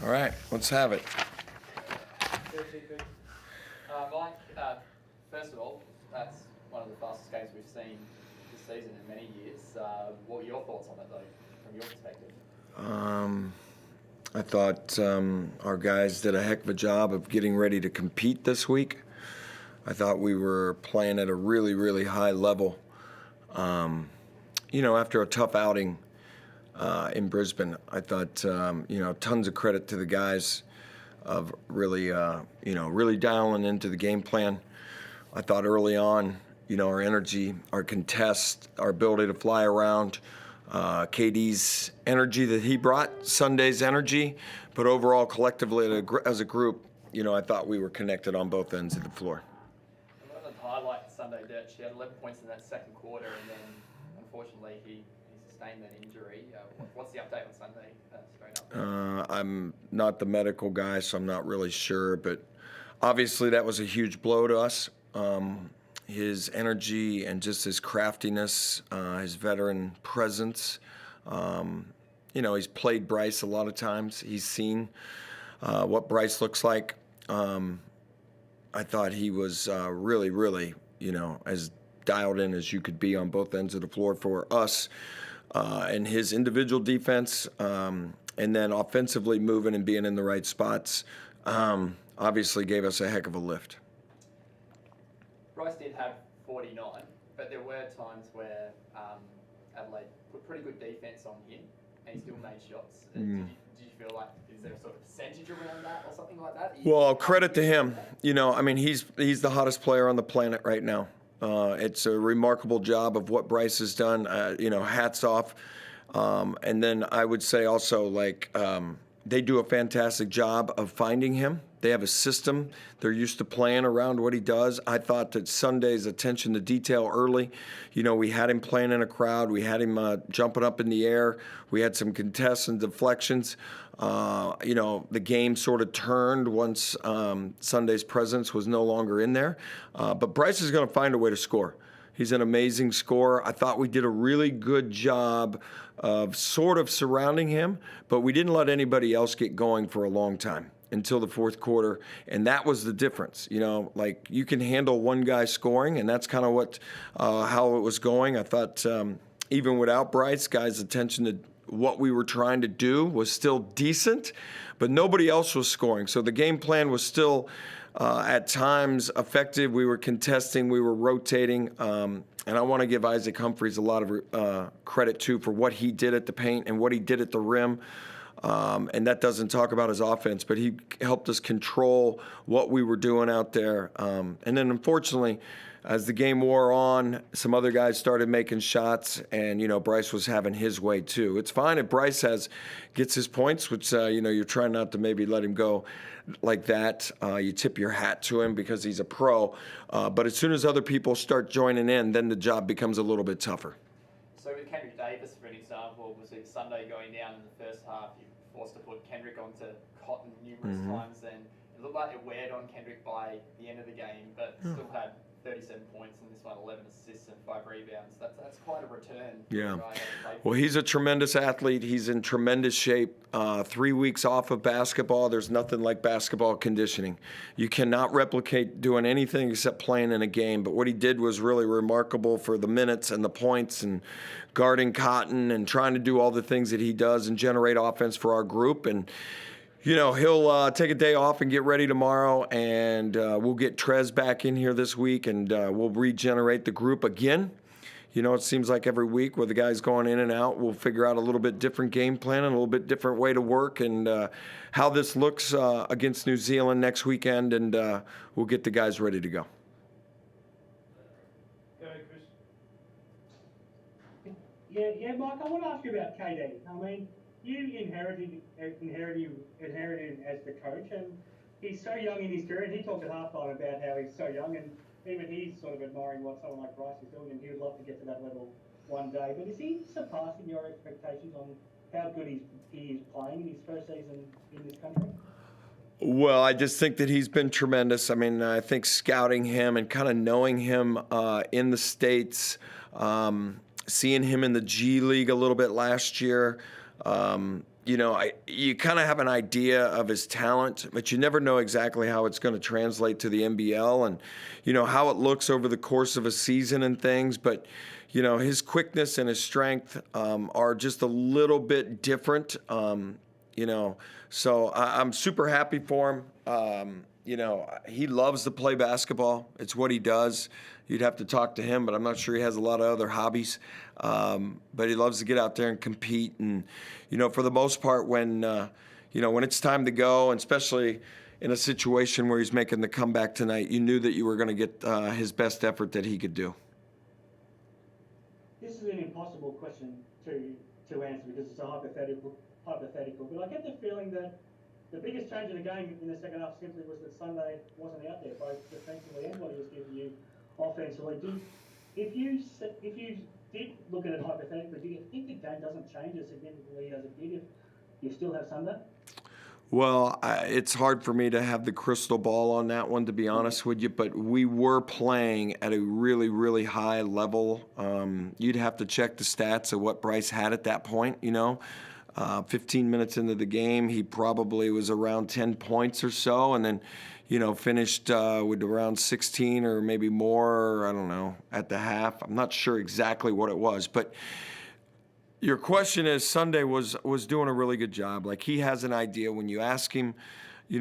All right, let's have it. Mike, first of all, that's one of the fastest games we've seen this season in many years. What were your thoughts on it, though, from your perspective? I thought our guys did a heck of a job of getting ready to compete this week. I thought we were playing at a really, really high level. After a tough outing in Brisbane, I thought, tons of credit to the guys of really, really dialing into the game plan. I thought early on, our energy, our contest, our ability to fly around, KD's energy that he brought, Sunday's energy, but overall, collectively as a group, I thought we were connected on both ends of the floor. One of the highlights Sunday, Dirt, she had 11 points in that second quarter, and then unfortunately he sustained that injury. What's the update on Sunday? Straight up. I'm not the medical guy, so I'm not really sure, but obviously that was a huge blow to us. His energy and just his craftiness, his veteran presence. He's played Bryce a lot of times. He's seen what Bryce looks like. I thought he was really, really, as dialed in as you could be on both ends of the floor for us. And his individual defense, and then offensively moving and being in the right spots, obviously gave us a heck of a lift. Bryce did have 49, but there were times where Adelaide put pretty good defense on him, and he still made shots. Did you feel like, is there a sort of percentage around that or something like that? Well, credit to him. He's the hottest player on the planet right now. It's a remarkable job of what Bryce has done. Hats off. And then I would say also, they do a fantastic job of finding him. They have a system. They're used to playing around what he does. I thought that Sunday's attention to detail early, we had him playing in a crowd. We had him jumping up in the air. We had some contests and deflections. The game sort of turned once Sunday's presence was no longer in there. But Bryce is going to find a way to score. He's an amazing scorer. I thought we did a really good job of sort of surrounding him, but we didn't let anybody else get going for a long time until the fourth quarter, and that was the difference. You can handle one guy scoring, and that's kind of what how it was going. I thought even without Bryce, guys' attention to what we were trying to do was still decent, but nobody else was scoring. So the game plan was still at times effective. We were contesting, we were rotating, and I want to give Isaac Humphries a lot of credit too for what he did at the paint and what he did at the rim. And that doesn't talk about his offense, but he helped us control what we were doing out there. And then unfortunately, as the game wore on, some other guys started making shots, and Bryce was having his way too. It's fine if Bryce gets his points, which you're trying not to maybe let him go like that. You tip your hat to him because he's a pro. But as soon as other people start joining in, then the job becomes a little bit tougher. So with Kendrick Davis, for an example, was it Sunday going down in the first half? You were forced to put Kendrick onto Cotton numerous times, and it looked like it weared on Kendrick by the end of the game, but still had 37 points in this one, 11 assists and 5 rebounds. That's quite a return. Yeah. Well, he's a tremendous athlete. He's in tremendous shape. 3 weeks off of basketball. There's nothing like basketball conditioning. You cannot replicate doing anything except playing in a game. But what he did was really remarkable for the minutes and the points and guarding Cotton and trying to do all the things that he does and generate offense for our group. And he'll take a day off and get ready tomorrow, and we'll get Trez back in here this week, and we'll regenerate the group again. It seems like every week where the guys going in and out, we'll figure out a little bit different game plan and a little bit different way to work, and how this looks against New Zealand next weekend, and we'll get the guys ready to go. Yeah, Mike, I want to ask you about KD. I mean, you inherited him as the coach, and he's so young in his career, and he talked at halftime about how he's so young, and even he's sort of admiring what someone like Bryce is doing, and he would love to get to that level one day. But is he surpassing your expectations on how good he is playing in his first season in this country? Well, I just think that he's been tremendous. I mean, I think scouting him and kind of knowing him in the States, seeing him in the G League a little bit last year, you kind of have an idea of his talent, but you never know exactly how it's going to translate to the NBL and, how it looks over the course of a season and things. But, his quickness and his strength are just a little bit different, So I'm super happy for him. He loves to play basketball. It's what he does. You'd have to talk to him, but I'm not sure he has a lot of other hobbies. But he loves to get out there and compete. And, for the most part, when it's time to go, and especially in a situation where he's making the comeback tonight, you knew that you were going to get his best effort that he could do. This is an impossible question to answer because it's a hypothetical. But I get the feeling that the biggest change in the game in the second half simply was that Sunday wasn't out there, both defensively and what he was giving you offensively. If you did look at it hypothetically, do you think the game doesn't change as significantly as it did if you still have Sunday? Well, it's hard for me to have the crystal ball on that one, to be honest with you, but we were playing at a really, really high level. You'd have to check the stats of what Bryce had at that point, 15 minutes into the game, he probably was around 10 points or so, and then, finished with around 16 or maybe more, I don't know, at the half. I'm not sure exactly what it was, but your question is Sunday was doing a really good job. Like, he has an idea when you ask him,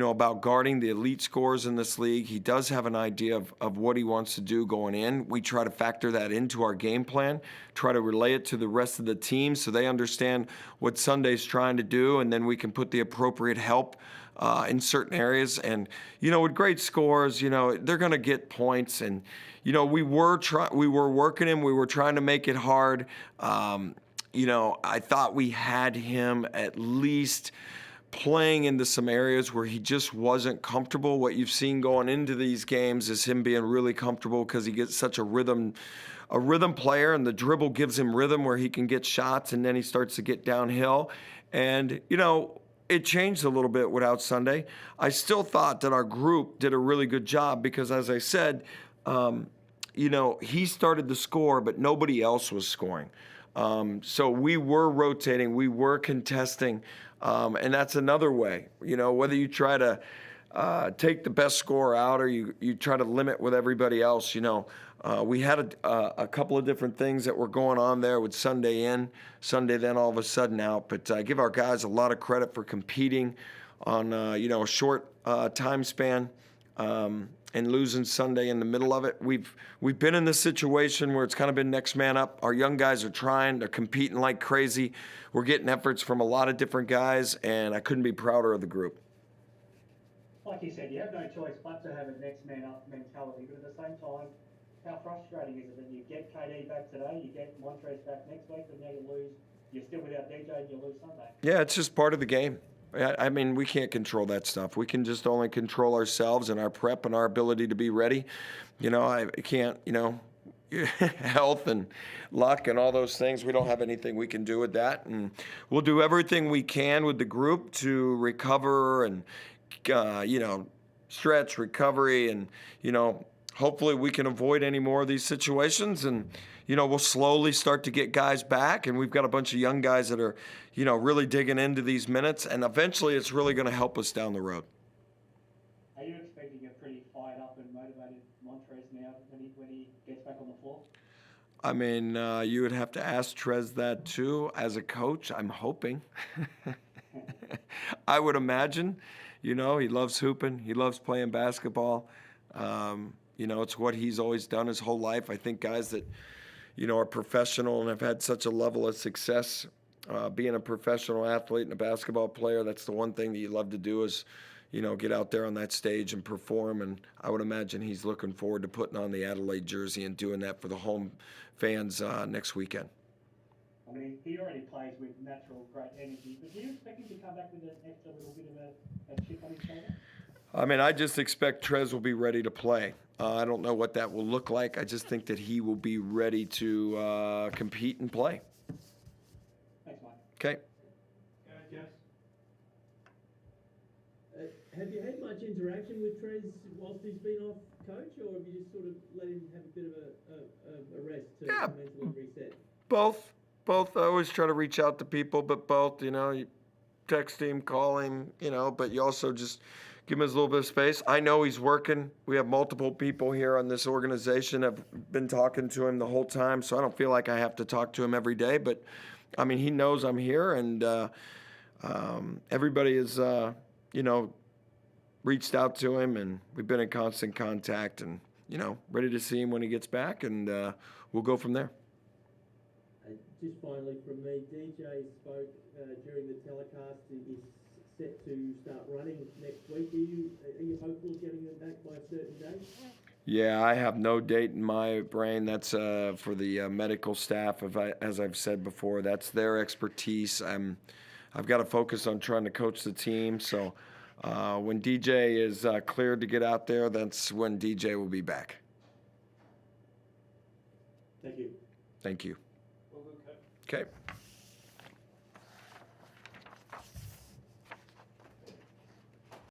about guarding the elite scorers in this league. He does have an idea of what he wants to do going in. We try to factor that into our game plan, try to relay it to the rest of the team so they understand what Sunday's trying to do, and then we can put the appropriate help in certain areas. And, with great scores, they're going to get points. And, we were working him. We were trying to make it hard. I thought we had him at least playing into some areas where he just wasn't comfortable. What you've seen going into these games is him being really comfortable because he gets such a rhythm player, and the dribble gives him rhythm where he can get shots, and then he starts to get downhill. And, it changed a little bit without Sunday. I still thought that our group did a really good job because, as I said, he started to score, but nobody else was scoring. So we were rotating, we were contesting, and that's another way. Whether you try to take the best score out or you try to limit with everybody else, we had a couple of different things that were going on there with Sunday in, Sunday then all of a sudden out. But I give our guys a lot of credit for competing on, a short time span. And losing Sunday in the middle of it. We've been in this situation where it's kind of been next man up. Our young guys are trying. They're competing like crazy. We're getting efforts from a lot of different guys, and I couldn't be prouder of the group. Like you said, you have no choice but to have a next man up mentality. But at the same time, how frustrating is it that you get KD back today, you get Montrez back next week, and now you lose. You're still without DJ and you lose Sunday. Yeah, it's just part of the game. I mean, we can't control that stuff. We can just only control ourselves and our prep and our ability to be ready. I can't, health and luck and all those things. We don't have anything we can do with that. And we'll do everything we can with the group to recover and, stretch, recovery, and, hopefully we can avoid any more of these situations. And, we'll slowly start to get guys back. And we've got a bunch of young guys that are, really digging into these minutes. And eventually it's really going to help us down the road. Are you expecting a pretty fired up and motivated Montrez now when he gets back on the floor? I mean, you would have to ask Trez that too. As a coach, I'm hoping. I would imagine. He loves hooping. He loves playing basketball. It's what he's always done his whole life. I think guys that, are professional and have had such a level of success being a professional athlete and a basketball player, that's the one thing that you love to do is, get out there on that stage and perform. And I would imagine he's looking forward to putting on the Adelaide jersey and doing that for the home fans next weekend. I mean, he already plays with natural great energy, but do you expect him to come back with an extra little bit of a chip on his shoulder? I mean, I just expect Trez will be ready to play. I don't know what that will look like. I just think that he will be ready to compete and play. Thanks, Mike. Okay. Jess? Have you had much interaction with Trez whilst he's been off, Coach, or have you just sort of let him have a bit of a rest to mentally reset? Both. I always try to reach out to people, but both, text him, call him, but you also just give him a little bit of space. I know he's working. We have multiple people here on this organization have been talking to him the whole time, so I don't feel like I have to talk to him every day. But, I mean, he knows I'm here, and everybody has, reached out to him, and we've been in constant contact and, ready to see him when he gets back, and we'll go from there. Just finally from me, DJ spoke during the telecast. He's set to start running next week. Are you hopeful of getting him back by a certain date? Yeah, I have no date in my brain. That's for the medical staff. As I've said before, that's their expertise. I've got to focus on trying to coach the team. So when DJ is cleared to get out there, that's when DJ will be back. Thank you. Thank you. Well, good, Coach. Okay.